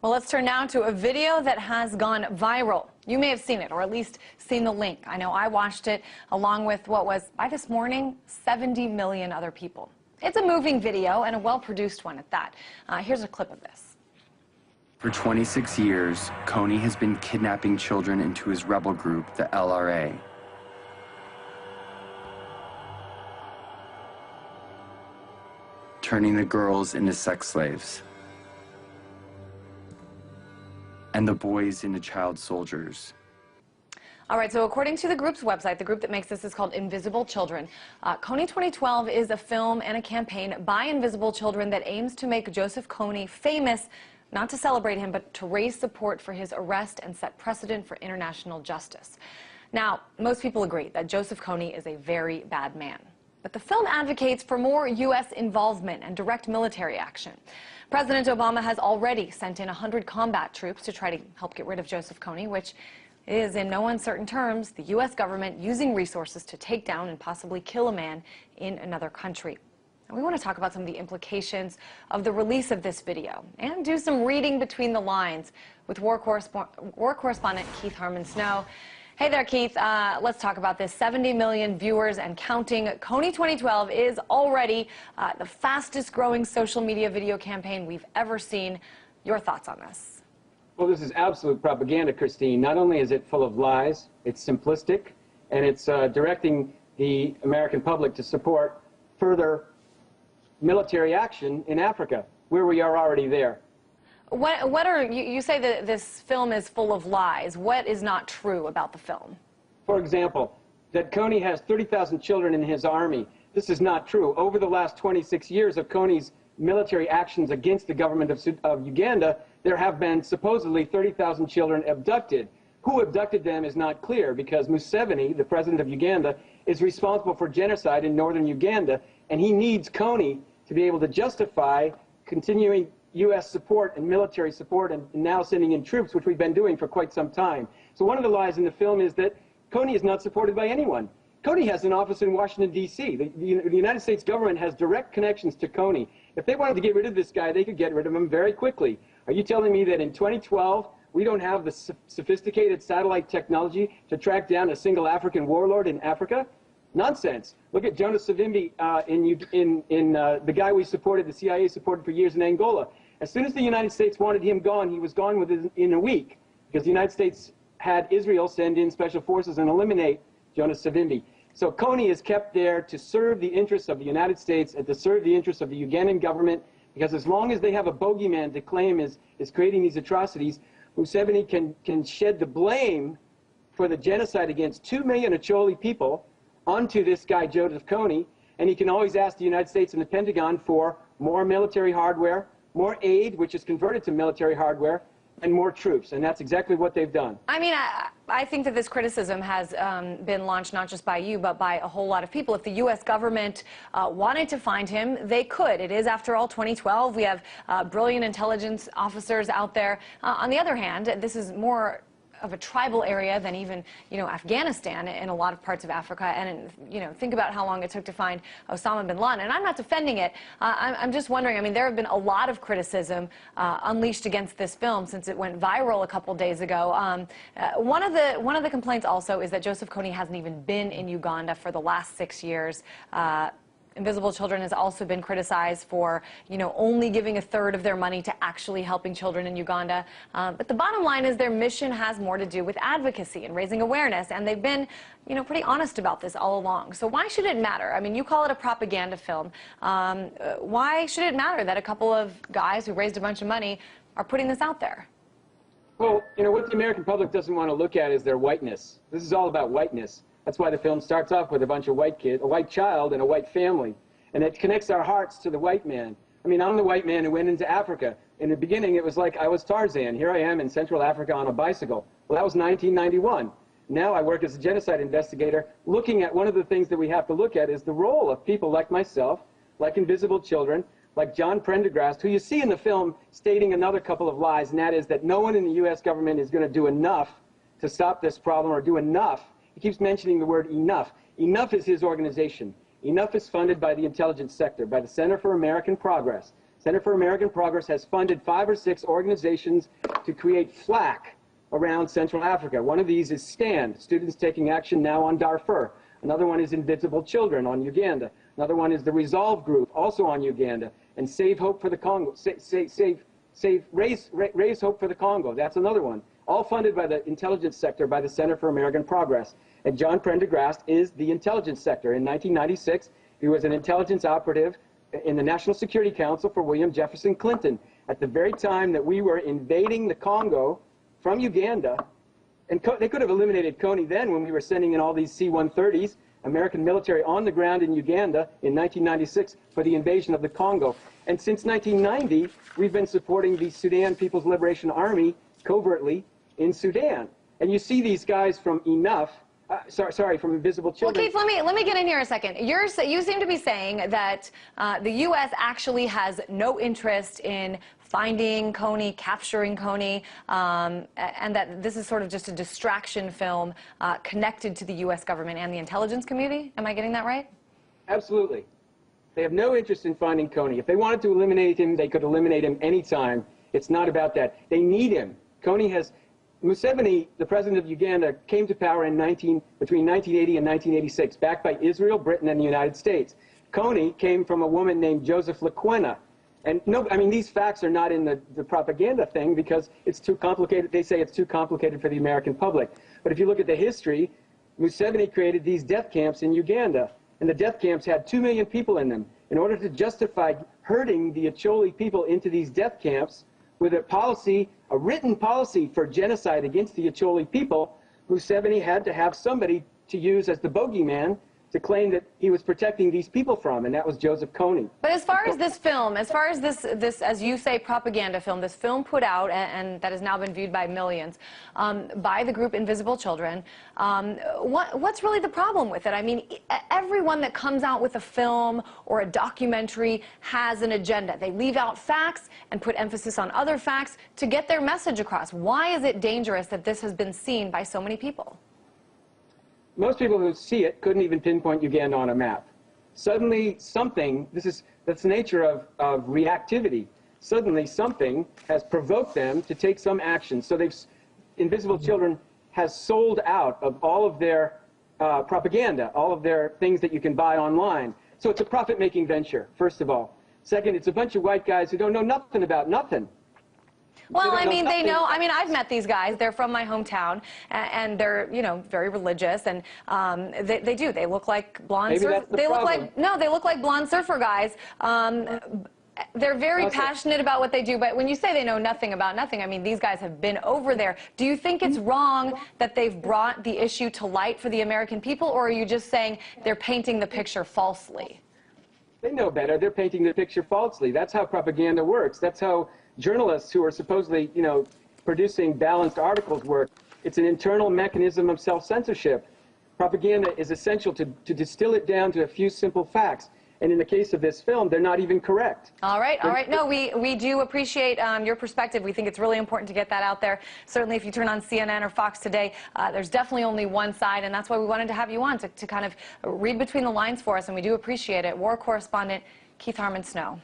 Well, let's turn now to a video that has gone viral. You may have seen it, or at least seen the link. I know I watched it along with what was, by this morning, 70 million other people. It's a moving video and a well-produced one at that. Here's a clip of this. For 26 years, Kony has been kidnapping children into his rebel group, the LRA. Turning the girls into sex slaves. And the boys into child soldiers. All right, so according to the group's website, the group that makes this is called Invisible Children. Kony 2012 is a film and a campaign by Invisible Children that aims to make Joseph Kony famous, not to celebrate him, but to raise support for his arrest and set precedent for international justice. Now, most people agree that Joseph Kony is a very bad man. But the film advocates for more U.S. involvement and direct military action. President Obama has already sent in 100 combat troops to try to help get rid of Joseph Kony, which is, in no uncertain terms, the U.S. government using resources to take down and possibly kill a man in another country. And we want to talk about some of the implications of the release of this video and do some reading between the lines with war correspondent Keith Harmon-Snow. Hey there, Keith. Let's talk about this. 70 million viewers and counting. Kony 2012 is already the fastest growing social media video campaign we've ever seen. Your thoughts on this? Well, this is absolute propaganda, Christine. Not only is it full of lies, it's simplistic, and it's directing the American public to support further military action in Africa, where we are already there. What are you say that this film is full of lies? What is not true about the film? For example, that Kony has 30,000 children in his army. This is not true. Over the last 26 years of Kony's military actions against the government of Uganda, there have been supposedly 30,000 children abducted. Who abducted them is not clear, because Museveni, the president of Uganda, is responsible for genocide in northern Uganda, and he needs Kony to be able to justify continuing U.S. support and military support and now sending in troops, which we've been doing for quite some time. So one of the lies in the film is that Kony is not supported by anyone. Kony has an office in Washington, D.C. The United States government has direct connections to Kony. If they wanted to get rid of this guy, they could get rid of him very quickly. Are you telling me that in 2012, we don't have the sophisticated satellite technology to track down a single African warlord in Africa? Nonsense. Look at Jonas Savimbi, the guy we supported, the CIA supported for years in Angola. As soon as the United States wanted him gone, he was gone within a week, because the United States had Israel send in special forces and eliminate Jonas Savimbi. So Kony is kept there to serve the interests of the United States and to serve the interests of the Ugandan government, because as long as they have a bogeyman to claim is creating these atrocities, Museveni can shed the blame for the genocide against 2 million Acholi people onto this guy, Joseph Kony, and he can always ask the United States and the Pentagon for more military hardware, more aid, which is converted to military hardware, and more troops, and that's exactly what they've done. I mean, I think that this criticism has been launched not just by you, but by a whole lot of people. If the U.S. government wanted to find him, they could. It is, after all, 2012. We have brilliant intelligence officers out there. On the other hand, this is more of a tribal area than even, Afghanistan in a lot of parts of Africa. And, think about how long it took to find Osama bin Laden. And I'm not defending it. I'm just wondering, I mean, there have been a lot of criticism unleashed against this film since it went viral a couple days ago. One of the complaints also is that Joseph Kony hasn't even been in Uganda for the last 6 years. Invisible Children has also been criticized for, only giving a third of their money to actually helping children in Uganda. But the bottom line is their mission has more to do with advocacy and raising awareness, and they've been, pretty honest about this all along. So why should it matter? I mean, you call it a propaganda film. Why should it matter that a couple of guys who raised a bunch of money are putting this out there? Well, what the American public doesn't want to look at is their whiteness. This is all about whiteness. That's why the film starts off with a bunch of white kids, a white child and a white family. And it connects our hearts to the white man. I mean, I'm the white man who went into Africa. In the beginning, it was like I was Tarzan. Here I am in Central Africa on a bicycle. Well, that was 1991. Now I work as a genocide investigator, looking at one of the things that we have to look at is the role of people like myself, like Invisible Children, like John Prendergast, who you see in the film stating another couple of lies, and that is that no one in the U.S. government is going to do enough to stop this problem or do enough. He keeps mentioning the word enough. Enough is his organization. Enough is funded by the intelligence sector, by the Center for American Progress. Center for American Progress has funded 5 or 6 organizations to create FLAC around Central Africa. One of these is STAND, Students Taking Action Now on Darfur. Another one is Invisible Children on Uganda. Another one is the Resolve Group, also on Uganda. And Save Hope for the Congo. Raise Hope for the Congo. That's another one. All funded by the intelligence sector, by the Center for American Progress. And John Prendergast is the intelligence sector. In 1996, he was an intelligence operative in the National Security Council for William Jefferson Clinton. At the very time that we were invading the Congo from Uganda, and they could have eliminated Kony then when we were sending in all these C-130s, American military on the ground in Uganda in 1996 for the invasion of the Congo. And since 1990, we've been supporting the Sudan People's Liberation Army covertly in Sudan. And you see these guys from from Invisible Children. Well, Keith, let me get in here a second. You seem to be saying that the U.S. actually has no interest in finding Kony, capturing Kony, and that this is sort of just a distraction film connected to the U.S. government and the intelligence community. Am I getting that right? Absolutely. They have no interest in finding Kony. If they wanted to eliminate him, they could eliminate him anytime. It's not about that. They need him. Museveni, the president of Uganda, came to power between 1980 and 1986, backed by Israel, Britain, and the United States. Kony came from a woman named Joseph Lequena. And no, I mean, these facts are not in the propaganda thing because it's too complicated. They say it's too complicated for the American public. But if you look at the history, Museveni created these death camps in Uganda. And the death camps had 2 million people in them. In order to justify herding the Acholi people into these death camps with a written policy for genocide against the Acholi people, Museveni had to have somebody to use as the bogeyman to claim that he was protecting these people from, and that was Joseph Kony. But as far as this film, as far as this, as you say, propaganda film, this film put out, and that has now been viewed by millions, by the group Invisible Children, what's really the problem with it? I mean, everyone that comes out with a film or a documentary has an agenda. They leave out facts and put emphasis on other facts to get their message across. Why is it dangerous that this has been seen by so many people? Most people who see it couldn't even pinpoint Uganda on a map. Suddenly something, that's the nature of reactivity. Suddenly something has provoked them to take some action. So Invisible Children has sold out of all of their propaganda, all of their things that you can buy online. So it's a profit-making venture, first of all. Second, it's a bunch of white guys who don't know nothing about nothing. Well, I mean, they know. I mean, I've met these guys. They're from my hometown, and they're, you know, very religious, and they do. They look like blonde. They look like blonde surfer guys. They're very passionate about what they do, but when you say they know nothing about nothing, I mean, these guys have been over there. Do you think it's wrong that they've brought the issue to light for the American people, or are you just saying they're painting the picture falsely? They know better. They're painting the picture falsely. That's how propaganda works. That's how journalists who are supposedly, you know, producing balanced articles work. It's an internal mechanism of self-censorship. Propaganda is essential to distill it down to a few simple facts. And in the case of this film, they're not even correct. All right, all right. No, we do appreciate your perspective. We think it's really important to get that out there. Certainly, if you turn on CNN or Fox today, there's definitely only one side, and that's why we wanted to have you on, to kind of read between the lines for us, and we do appreciate it. War correspondent Keith Harmon Snow.